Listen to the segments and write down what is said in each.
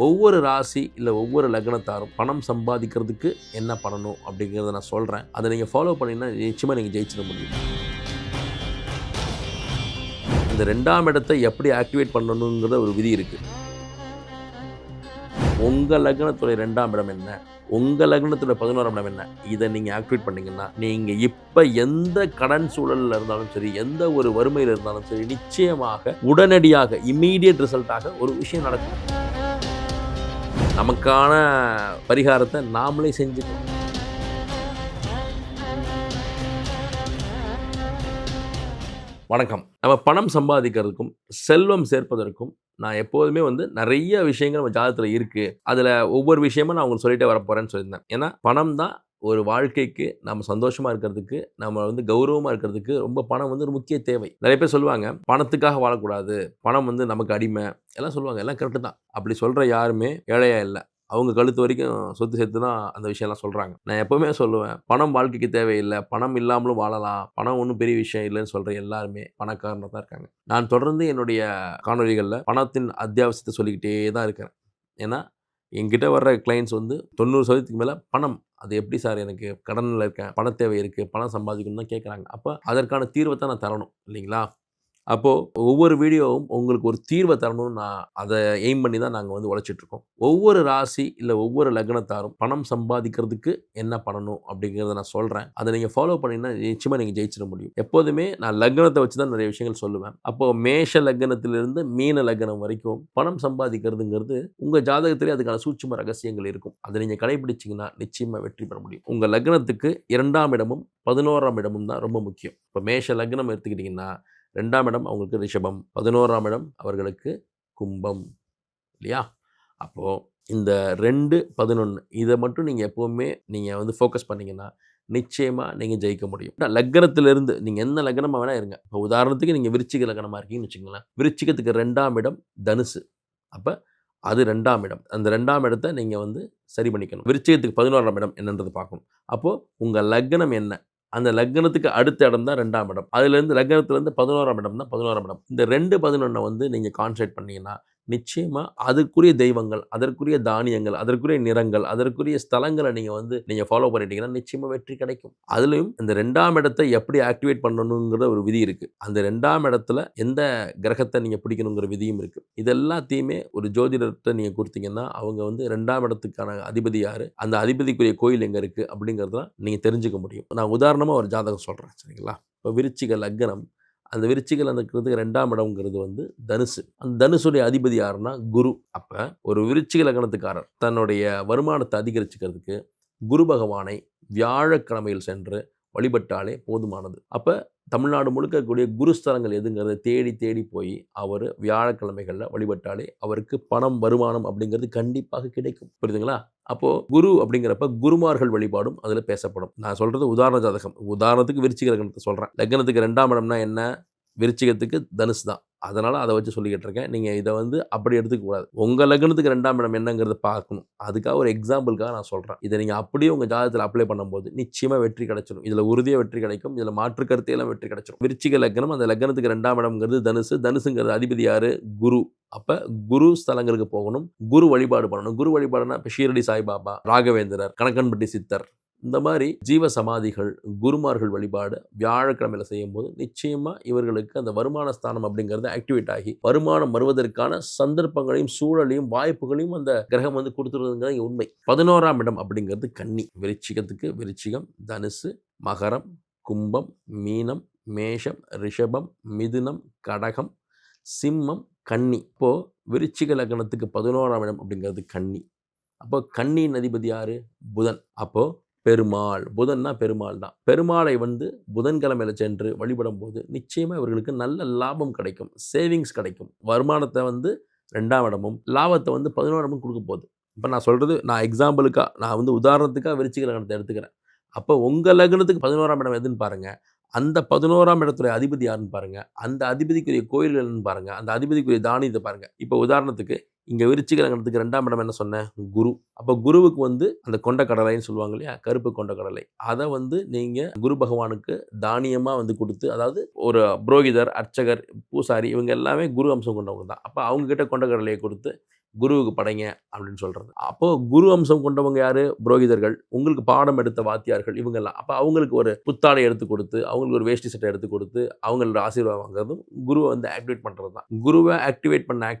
ஒவ்வொரு ராசி இல்லை ஒவ்வொரு லக்னத்தாரும் பணம் சம்பாதிக்கிறதுக்கு என்ன பண்ணணும் அப்படிங்கிறத நான் சொல்கிறேன். அதை நீங்கள் ஃபாலோ பண்ணிங்கன்னா நிச்சயமாக நீங்கள் ஜெயிச்சிட முடியும். இந்த 2ஆம் இடத்தை எப்படி ஆக்டிவேட் பண்ணணுங்கிற ஒரு விதி இருக்குது. உங்கள் லக்னத்துடைய 2ஆம் இடம் என்ன, உங்கள் லக்னத்துடைய 11ஆம் இடம் என்ன, இதை நீங்கள் ஆக்டிவேட் பண்ணிங்கன்னா நீங்கள் இப்போ எந்த கடன் சூழலில் இருந்தாலும் சரி, எந்த ஒரு வறுமையில் இருந்தாலும் சரி, நிச்சயமாக உடனடியாக இம்மீடியட் ரிசல்ட்டாக ஒரு விஷயம் நடக்கும். நமக்கான பரிகாரத்தை நாமளே செஞ்சுக்கணும். வணக்கம். நம்ம பணம் சம்பாதிக்கிறதுக்கும் செல்வம் சேர்ப்பதற்கும் நான் எப்போதுமே நிறைய விஷயங்கள் நம்ம ஜாதகத்தில் இருக்குது. அதில் ஒவ்வொரு விஷயமும் நான் உங்களுக்கு சொல்லிட்டே வரப்போகிறேன்னு சொல்லியிருந்தேன். ஏன்னா பணம் தான் ஒரு வாழ்க்கைக்கு நம்ம சந்தோஷமாக இருக்கிறதுக்கு, நம்ம கௌரவமாக இருக்கிறதுக்கு ரொம்ப பணம் ஒரு முக்கிய தேவை. நிறைய பேர் சொல்லுவாங்க பணத்துக்காக வாழக்கூடாது, பணம் நமக்கு அடிமை எல்லாம் சொல்லுவாங்க. எல்லாம் கரெக்டு தான். அப்படி சொல்கிற யாருமே ஏழையாக இல்லை. அவங்க கழுத்து வரைக்கும் சொத்து சேர்த்து தான் அந்த விஷயம்லாம் சொல்கிறாங்க. நான் எப்போவுமே சொல்லுவேன், பணம் வாழ்க்கைக்கு தேவையில்லை, பணம் இல்லாமலும் வாழலாம், பணம் ஒன்றும் பெரிய விஷயம் இல்லைன்னு சொல்கிற எல்லாருமே பணக்காரனாக தான் இருக்காங்க. நான் தொடர்ந்து என்னுடைய காணொலிகளில் பணத்தின் அத்தியாவசியத்தை சொல்லிக்கிட்டே தான் இருக்கிறேன். ஏன்னா என்கிட்ட வர்ற கிளைண்ட்ஸ் 90% மேலே பணம், அது எப்படி சார், எனக்கு கடனில் இருக்கேன், பண தேவை இருக்குது, பணம் சம்பாதிக்கணும்னு தான் கேட்குறாங்க. அப்போ அதற்கான தீர்வை தான் நான் தரணும் இல்லைங்களா? அப்போது ஒவ்வொரு வீடியோவும் உங்களுக்கு ஒரு தீர்வை தரணும்னு நான் அதை எய்ம் பண்ணி தான் நாங்கள் உழைச்சிட்ருக்கோம். ஒவ்வொரு ராசி இல்லை ஒவ்வொரு லக்னத்தாரும் பணம் சம்பாதிக்கிறதுக்கு என்ன பண்ணணும் அப்படிங்கிறத நான் சொல்கிறேன். அதை நீங்கள் ஃபாலோ பண்ணிங்கன்னா நிச்சயமாக நீங்கள் ஜெயிச்சிட முடியும். எப்போதுமே நான் லக்னத்தை வச்சு தான் நிறைய விஷயங்கள் சொல்லுவேன். அப்போது மேஷ லக்னத்திலிருந்து மீன லக்னம் வரைக்கும் பணம் சம்பாதிக்கிறதுங்கிறது உங்கள் ஜாதகத்திலே அதுக்கான சூட்சும ரகசியங்கள் இருக்கும். அதை நீங்கள் கடைபிடிச்சிங்கன்னா நிச்சயமாக வெற்றி பெற முடியும். உங்கள் லக்னத்துக்கு 2ஆம் இடமும் 11ஆம் இடமும் தான் ரொம்ப முக்கியம். இப்போ மேஷ லக்னம் எடுத்துக்கிட்டிங்கன்னா 2ஆம் இடம் அவங்களுக்கு ரிஷபம், 11ஆம் இடம் அவர்களுக்கு கும்பம் இல்லையா? அப்போது இந்த 2, 11 இதை மட்டும் நீங்கள் எப்போவுமே நீங்கள் ஃபோக்கஸ் பண்ணிங்கன்னா நிச்சயமாக நீங்கள் ஜெயிக்க முடியும். லக்னத்திலிருந்து நீங்கள் எந்த லக்னமாக வேணால் இருங்க. இப்போ உதாரணத்துக்கு நீங்கள் விருச்சிக லக்னமாக இருக்கீங்கன்னு வச்சுக்கோங்களேன். விருச்சிகத்துக்கு 2ஆம் இடம் தனுசு. அப்போ அது 2ஆம் இடம். அந்த 2ஆம் இடத்தை நீங்கள் சரி பண்ணிக்கணும். விருச்சிகத்துக்கு 11ஆம் இடம் என்னன்றது பார்க்கணும். அப்போது உங்கள் லக்னம் என்ன, அந்த லக்னத்துக்கு அடுத்த இடம் தான் 2ஆம் இடம். அதுலேருந்து லக்னத்துலேருந்து 11ஆம் இடம் தான் 11ஆம் இடம். இந்த 2, 11 நீங்கள் கான்சன்ட்ரேட் பண்ணிங்கன்னா நிச்சயமாக அதற்குரிய தெய்வங்கள், அதற்குரிய தானியங்கள், அதற்குரிய நிறங்கள், அதற்குரிய ஸ்தலங்களை நீங்கள் ஃபாலோ பண்ணிட்டீங்கன்னா நிச்சயமாக வெற்றி கிடைக்கும். அதுலேயும் இந்த 2ஆம் இடத்தை எப்படி ஆக்டிவேட் பண்ணணுங்கிற ஒரு விதி இருக்குது. அந்த 2ஆம் இடத்துல எந்த கிரகத்தை நீங்கள் பிடிக்கணுங்கிற விதியும் இருக்குது. இது எல்லாத்தையுமே ஒரு ஜோதிடத்தை நீங்கள் கொடுத்தீங்கன்னா அவங்க 2ஆம் இடத்துக்கான அதிபதி யார், அந்த அதிபதிக்குரிய கோயில் எங்கே இருக்குது அப்படிங்கிறதெல்லாம் நீங்கள் தெரிஞ்சுக்க முடியும். நான் உதாரணமாக ஒரு ஜாதகம் சொல்கிறேன், சரிங்களா? இப்போ விருச்சிக லக்னம், அந்த விருச்சிக லக்னத்துக்கு 2ஆம் இடம்ங்கிறது தனுசு. அந்த தனுசுடைய அதிபதி யாருன்னா குரு. அப்போ ஒரு விருச்சிக லக்னத்துக்காரர் தன்னுடைய வருமானத்தை அதிகரிச்சுக்கிறதுக்கு குரு பகவானை வியாழக்கிழமையில் சென்று வழிபட்டாலே போதுமானது. அப்போ தமிழ்நாடு முழுக்க இருக்கக்கூடிய குருஸ்தலங்கள் எதுங்கிறத தேடி தேடி போய் அவர் வியாழக்கிழமைகளில் வழிபட்டாலே அவருக்கு பணம், வருமானம் அப்படிங்கிறது கண்டிப்பாக கிடைக்கும். புரியுதுங்களா? அப்போது குரு அப்படிங்கிறப்ப குருமார்கள் வழிபாடும் அதில் பேசப்படும். நான் சொல்கிறது உதாரண ஜாதகம். உதாரணத்துக்கு விருச்சிக லக்னத்தை சொல்கிறேன். லக்னத்துக்கு 2ஆம் இடம்னா என்ன, விருச்சிகத்துக்கு தனுசு தான். அதனால் அதை வச்சு சொல்லிக்கிட்டு இருக்கேன். நீங்கள் இதை அப்படி எடுத்துக்கக்கூடாது. உங்கள் லக்னத்துக்கு 2ஆம் இடம் என்னங்கிறத பார்க்கணும். அதுக்காக ஒரு எக்ஸாம்பிளுக்காக நான் சொல்கிறேன். இதை நீங்கள் அப்படியே உங்கள் ஜாதகத்தில் அப்ளை பண்ணும்போது நிச்சயமாக வெற்றி கிடைச்சிடும். இதில் உறுதியாக வெற்றி கிடைக்கும். இதில் மாற்று கருத்தையெல்லாம் வெற்றி கிடைச்சிடும். விருச்சிக லக்னம், அந்த லக்னத்துக்கு 2ஆம் இடம்ங்கிறது தனுசு. தனுசுங்கிறது அதிபதி யார், குரு. அப்போ குரு ஸ்தலங்களுக்கு போகணும், குரு வழிபாடு பண்ணணும். குரு வழிபாடுனா இப்போ ஷீரடி சாய்பாபா, ராகவேந்திரர், கணக்கன்பட்டி சித்தர், இந்த மாதிரி ஜீவ சமாதிகள், குருமார்கள் வழிபாடு வியாழக்கிழமையில் செய்யும்போது நிச்சயமாக இவர்களுக்கு அந்த வருமான ஸ்தானம் அப்படிங்கிறது ஆக்டிவேட் ஆகி வருமானம் வருவதற்கான சந்தர்ப்பங்களையும் சூழலையும் வாய்ப்புகளையும் அந்த கிரகம் கொடுத்துருதுங்கிறது உண்மை. 11ஆம் இடம் அப்படிங்கிறது கன்னி. விருச்சிகத்துக்கு விருச்சிகம், தனுசு, மகரம், கும்பம், மீனம், மேஷம், ரிஷபம், மிதுனம், கடகம், சிம்மம், கன்னி. இப்போது விருச்சிக லக்னத்துக்கு 11ஆம் இடம் அப்படிங்கிறது கன்னி. அப்போ கன்னியின் அதிபதி யார், புதன். அப்போது பெருமாள், புதன்னா பெருமாள் தான். பெருமாளை புதன்கிழமையில சென்று வழிபடும் போது நிச்சயமாக இவர்களுக்கு நல்ல லாபம் கிடைக்கும், சேவிங்ஸ் கிடைக்கும். வருமானத்தை 2ஆம் இடமும் லாபத்தை 11ஆம் இடமும் கொடுக்க போகுது. இப்போ நான் சொல்கிறது, நான் எக்ஸாம்பிளுக்காக, நான் உதாரணத்துக்காக விருச்சிக லக்னத்தை எடுத்துக்கிறேன். அப்போ உங்கள் லக்னத்துக்கு 11ஆம் இடம் எதுன்னு பாருங்கள். அந்த 11ஆம் இடத்துடைய அதிபதி யாருன்னு பாருங்கள். அந்த அதிபதிக்குரிய கோயில்கள்னு பாருங்கள். அந்த அதிபதிக்குரிய தானியத்தை பாருங்கள். இப்போ உதாரணத்துக்கு இங்கே விருச்சிக லக்னத்துக்கு 2ஆம் இடம் என்ன சொன்னேன்? குரு. அப்போ குருவுக்கு வந்து அந்த கொண்ட கடலைன்னு சொல்லுவாங்க இல்லையா? கருப்பு கொண்ட கடலை. அதை வந்து நீங்கள் குரு பகவானுக்கு தானியமாக வந்து கொடுத்து, அதாவது ஒரு புரோகிதர், அர்ச்சகர், பூசாரி இவங்க எல்லாமே குரு அம்சம் கொண்டவங்க தான். அப்போ அவங்ககிட்ட கொண்ட கடலையை கொடுத்து குருவுக்கு படைங்க அப்படின்னு சொல்கிறது. அப்போது குரு அம்சம் கொண்டவங்க யார்? புரோகிதர்கள், உங்களுக்கு பாடம் எடுத்த வாத்தியார்கள் இவங்கெல்லாம். அப்போ அவங்களுக்கு ஒரு புத்தாடை எடுத்து கொடுத்து, அவங்களுக்கு ஒரு வேஷ்டி சட்டை எடுத்து கொடுத்து, அவங்களோட ஆசீர்வாதம் வாங்குறதும் குருவை வந்து ஆக்டிவேட் பண்ணுறது தான். குருவை ஆக்டிவேட்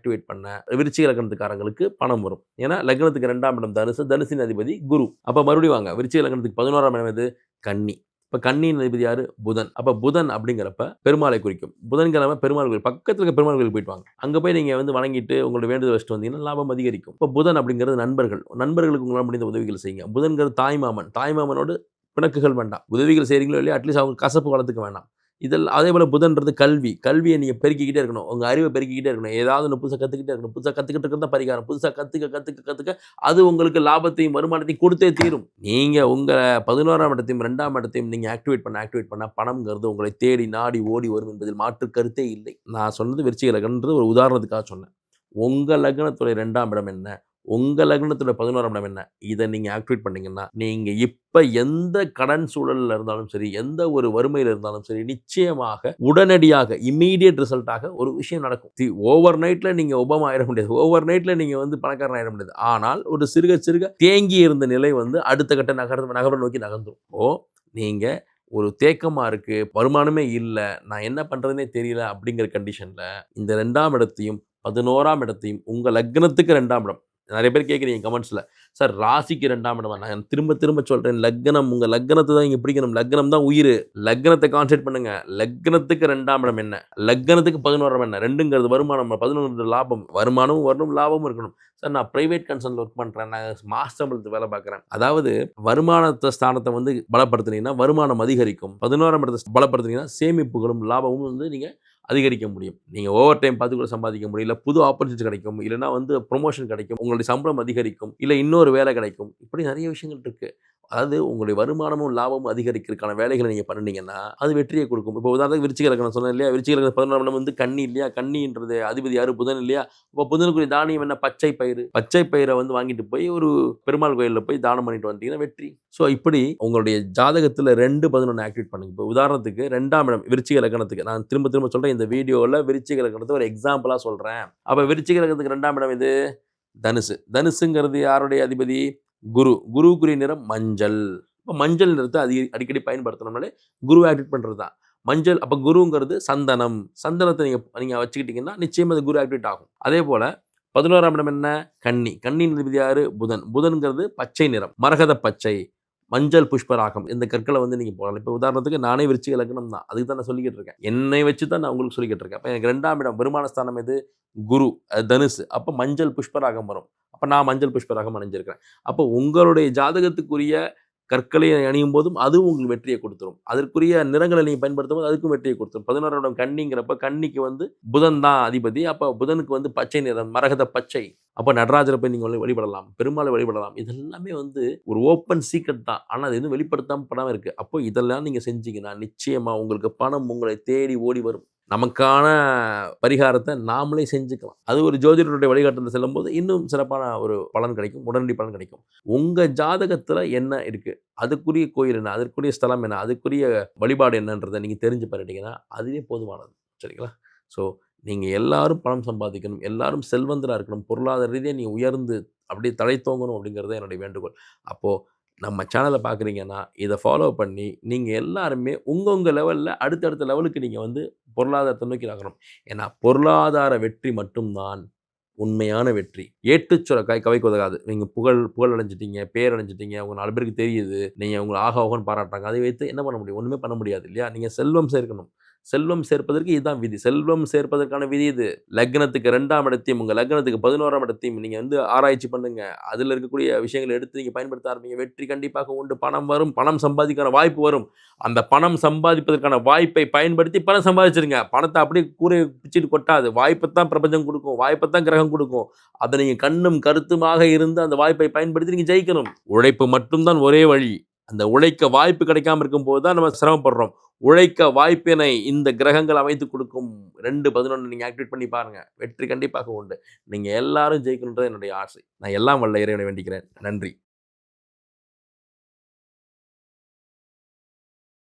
பண்ண விருச்சிக லக்னத்துக்காரங்களுக்கு பணம் வரும். ஏன்னா லக்னத்துக்கு 2ஆம் இடம் தனுசு, தனுசின் அதிபதி குரு. அப்போ மறுபடியும் வாங்க, விருச்சிக லக்னத்துக்கு 11ஆம் இடம் எது? கன்னி. இப்போ கன்னியின் அதிபதி யார்? புதன். அப்போ புதன் அப்படிங்கிறப்ப பெருமாளை குறிக்கும். புதன்கிழமை பெருமாள் கோயில், பக்கத்தில் இருக்க பெருமாள் கோயிலுக்கு போயிட்டு வாங்க. அங்கே போய் நீங்கள் வந்து வணங்கிட்டு உங்களோட வேண்டுதல் வச்சுட்டு வந்தீங்கன்னா லாபம் அதிகரிக்கும். இப்போ புதன் அப்படிங்கிறது நண்பர்களுக்கு உங்களால் முடிந்த உதவிகள் செய்யுங்க. புதன்கிறது தாய்மாமனோடு பிணக்குகள் வேண்டாம். உதவிகள் செய்கிறீங்களோ இல்லையா, அட்லீஸ்ட் அவங்க கசப்பு வளர்த்துக்க வேண்டாம். இதெல்லாம் அதே போல் புதன்றது கல்வியை நீங்கள் பெருக்கிக்கிட்டே இருக்கணும். உங்கள் அறிவை பெருக்கிக்கிட்டே இருக்கணும். ஏதாவது ஒன்று புதுசாக கற்றுக்கிட்டே இருக்கணும். புதுசாக கற்றுக்கிட்டு இருக்கிறது தான் பரிகாரம். புதுசாக கற்றுக்க அது உங்களுக்கு லாபத்தையும் வருமானத்தையும் கொடுத்தே தீரும். நீங்கள் உங்கள் 11ஆம் இடத்தையும் 2ஆம் இடத்தையும் நீங்கள் ஆக்டிவேட் பண்ண பணம்ங்கிறது உங்களை தேடி நாடி ஓடி வரும் என்பதில் மாற்று கருத்தே இல்லை. நான் சொன்னது விருச்சிக லக்னம்ன்றது ஒரு உதாரணத்துக்காக சொன்னேன். உங்கள் லக்னத்துடைய 2ஆம் இடம் என்ன, உங்கள் லக்னத்தோட 11ஆம் இடம் என்ன, இதை நீங்கள் ஆக்டிவேட் பண்ணிங்கன்னா நீங்கள் இப்போ எந்த கடன் சூழலில் இருந்தாலும் சரி, எந்த ஒரு வறுமையில் இருந்தாலும் சரி, நிச்சயமாக உடனடியாக இம்மீடியட் ரிசல்ட்டாக ஒரு விஷயம் நடக்கும். ஓவர் நைட்டில் நீங்கள் ஒபாமா ஆயிட முடியாது, ஓவர் நைட்டில் நீங்கள் வந்து பணக்காரன் ஆயிட முடியாது. ஆனால் ஒரு சிறுக தேங்கி இருந்த நிலை வந்து அடுத்த கட்ட நகரை நோக்கி நகர்ந்துடும். நீங்கள் ஒரு தேக்கமாக இருக்குது, வருமானமே இல்லை, நான் என்ன பண்ணுறதுனே தெரியல அப்படிங்கிற கண்டிஷனில் இந்த 2ஆம் இடத்தையும் 11ஆம் இடத்தையும் உங்கள் லக்னத்துக்கு 2ஆம் இடம், நிறைய பேர் கேட்குறீங்க கமெண்ட்ஸில், சார் ராசிக்கு 2ஆம் இடம். நான் திரும்ப சொல்கிறேன், லக்னம், உங்கள் லக்னத்தை தான் இங்கே பிடிக்கணும். லக்னம் தான் உயிர். லக்னத்தை கான்சென்ட்ரேட் பண்ணுங்கள். லக்னத்துக்கு 2ஆம் இடம் என்ன, லக்னத்துக்கு 11ஆம் இடம் என்ன, 2ங்கிறது வருமானம், 11 லாபம். வருமானமும் வரணும், லாபமும் இருக்கணும். சார் நான் ப்ரைவேட் கன்சர்னில் ஒர்க் பண்ணுறேன், நான் மாஸ்டர் சம்பளத்துக்கு வேலை பார்க்குறேன். அதாவது வருமானத்தை ஸ்தானத்தை வந்து பலப்படுத்துனீங்கன்னா வருமானம் அதிகரிக்கும். 11ஆம் இடத்தை பலப்படுத்துனீங்கன்னா சேமிப்புகளும் லாபமும் வந்து நீங்கள் அதிகரிக்க முடியும். நீங்கள் ஓவர் டைம் பார்த்து கூட சம்பாதிக்க முடியும். இல்லை புது ஆப்பர்ச்சுனிட்டி கிடைக்கும், இல்லைனா வந்து ப்ரொமோஷன் கிடைக்கும், உங்களுடைய சம்பளம் அதிகரிக்கும், இல்லை இன்னொரு வேலை கிடைக்கும். இப்படி நிறைய விஷயங்கள் இருக்குது. அதாவது உங்களுடைய வருமானமும் லாபமும் அதிகரிக்கிறதுக்கான வேலைகளை நீங்கள் பண்ணினீங்கன்னா அது வெற்றியை கொடுக்கும். இப்போ உதாரணத்துக்கு விருச்சிக லக்னம் சொன்னேன் இல்லையா, விருச்சிக லக்னம் 11ஆம் இடம் வந்து கன்னி இல்லையா, கன்னின்றது அதிபதி யார்? புதன் இல்லையா. இப்போ புதனுக்குரிய தானியம் என்ன? பச்சை பயிரை வந்து வாங்கிட்டு போய் ஒரு பெருமாள் கோயிலில் போய் தானம் பண்ணிட்டு வந்தீங்கன்னா வெற்றி. ஸோ இப்படி உங்களுடைய ஜாதகத்தில் 2-11 ஆக்டிவேட் பண்ணுங்க. இப்போ உதாரணத்துக்கு 2ஆம் இடம் விருச்சிக லக்னத்துக்கு, நான் திரும்ப சொல்கிறேன், இந்த வீடியோவில் விருச்சிக லக்னத்தை ஒரு எக்ஸாம்பிளாக சொல்கிறேன். அப்போ விருச்சிக லக்னத்துக்கு 2ஆம் இடம் இது தனுசுங்கிறது யாருடைய அதிபதி? குருவுக்குரிய நிறம் மஞ்சள். இப்போ மஞ்சள் நிறத்தை அடிக்கடி பயன்படுத்தணும்னாலே குரு ஆக்டிவேட் பண்ணுறது தான் மஞ்சள். அப்போ குருங்கிறது சந்தனத்தை நீங்கள் வச்சுக்கிட்டிங்கன்னா நிச்சயமாக அது குரு ஆக்டிவேட் ஆகும். அதே போல் 11ஆம் இடம் என்ன? கன்னியின் அதிபதி யார்? புதன்கிறது பச்சை நிறம், மரகத பச்சை, மஞ்சள் புஷ்பராகம். இந்த கற்களை வந்து நீங்கள் போடலாம். இப்போ உதாரணத்துக்கு நானே விருச்சிக லக்னம் தான், அதுக்கு தான் நான் சொல்லிக்கிட்டு இருக்கேன். என்னை வச்சு தான் நான் உங்களுக்கு சொல்லிக்கிட்டு இருக்கேன். அப்போ எனக்கு 2ஆம் இடம் வருமானஸ்தானம் எது? குரு, தனுசு. அப்போ மஞ்சள் புஷ்பராகம் வரும். அப்போ நான் மஞ்சள் புஷ்பராகம் அணிஞ்சிருக்கிறேன். அப்போ உங்களுடைய ஜாதகத்துக்குரிய கற்களை அணியும் போதும் அதுவும் உங்களுக்கு வெற்றியை கொடுத்துரும். அதற்குரிய நிறங்களை நீங்கள் பயன்படுத்தும் போது அதுக்கும் வெற்றியை கொடுத்துரும். 11ஆம் இடம் கன்னிங்கிறப்ப கன்னிக்கு வந்து புதன் தான் அதிபதி. அப்போ புதனுக்கு வந்து பச்சை நிறம், மரகத பச்சை. அப்போ நடராஜரை போய் நீங்கள் வழிபடலாம், பெருமாளை வழிபடலாம். இதெல்லாமே வந்து ஒரு ஓப்பன் சீக்ரெட் தான், ஆனால் அது எதுவும் வெளிப்படுத்தாமல் பணம் இருக்குது. அப்போ இதெல்லாம் நீங்கள் செஞ்சீங்கன்னா நிச்சயமாக உங்களுக்கு பணம் உங்களை தேடி ஓடி வரும். நமக்கான பரிகாரத்தை நாமளே செஞ்சுக்கலாம். அது ஒரு ஜோதிடருடைய வழிகாட்டுதல் செல்லும்போது இன்னும் சிறப்பான ஒரு பலன் கிடைக்கும், உடனடி பலன் கிடைக்கும். உங்கள் ஜாதகத்தில் என்ன இருக்குது, அதுக்குரிய கோயில் என்ன, அதற்குரிய ஸ்தலம் என்ன, அதுக்குரிய வழிபாடு என்னன்றதை நீங்கள் தெரிஞ்சு பண்ணிட்டீங்கன்னா அதுவே போதுமானது. சரிங்களா? ஸோ நீங்கள் எல்லாரும் பணம் சம்பாதிக்கணும், எல்லாரும் செல்வந்தராக இருக்கணும், பொருளாதார ரீதியாக நீங்கள் உயர்ந்து அப்படியே தலை தோங்கணும் அப்படிங்கிறது என்னுடைய வேண்டுகோள். அப்போது நம்ம சேனலை பார்க்குறீங்கன்னா இதை ஃபாலோ பண்ணி நீங்கள் எல்லாருமே உங்கள் லெவலில் அடுத்தடுத்த லெவலுக்கு நீங்கள் வந்து பொருளாதாரத்தை நோக்கி நகரணும். ஏன்னா பொருளாதார வெற்றி மட்டும்தான் உண்மையான வெற்றி. ஏட்டுச்சுரக்காய் கவைக்கு உதகாது. நீங்கள் புகழ் அடைஞ்சிட்டீங்க, பேர் அடைஞ்சிட்டீங்க, உங்கள் 4 பேருக்கு தெரியுது, நீங்கள் உங்களை ஆக ஓகன்னு பாராட்டுறாங்க, அதை வைத்து என்ன பண்ண முடியும்? ஒன்றுமே பண்ண முடியாது இல்லையா? நீங்கள் செல்வம் சேர்க்கணும். செல்வம் சேர்ப்பதற்கு இதுதான் விதி. செல்வம் சேர்ப்பதற்கான விதி இது. லக்னத்துக்கு 2ஆம் இடத்தையும் உங்கள் லக்னத்துக்கு 11ஆம் இடத்தையும் நீங்கள் வந்து ஆராய்ச்சி பண்ணுங்க. அதில் இருக்கக்கூடிய விஷயங்களை எடுத்து நீங்கள் பயன்படுத்த ஆரம்பிங்க. வெற்றி கண்டிப்பாக உண்டு. பணம் வரும், பணம் சம்பாதிக்கான வாய்ப்பு வரும். அந்த பணம் சம்பாதிப்பதற்கான வாய்ப்பை பயன்படுத்தி பணம் சம்பாதிச்சிருங்க. பணத்தை அப்படியே கூரை பிச்சுட்டு கொட்டாது. வாய்ப்பை தான் பிரபஞ்சம் கொடுக்கும், வாய்ப்பை தான் கிரகம் கொடுக்கும். அதை நீங்கள் கண்ணும் கருத்துமாக இருந்து அந்த வாய்ப்பை பயன்படுத்தி நீங்கள் ஜெயிக்கணும். உழைப்பு மட்டும்தான் ஒரே வழி. அந்த உழைக்க வாய்ப்பு கிடைக்காம இருக்கும்போது தான் நம்ம சிரமப்படுறோம். உழைக்க வாய்ப்பினை இந்த கிரகங்கள் அமைத்து கொடுக்கும். 2/11 நீங்க ஆக்டிவேட் பண்ணி பாருங்க. வெற்றி கண்டிப்பாக உண்டு. நீங்க எல்லாரும் ஜெயிக்கணுன்றது என்னுடைய ஆசை. நான் எல்லாம் வல்ல இறைவனை வேண்டிக்கிறேன். நன்றி.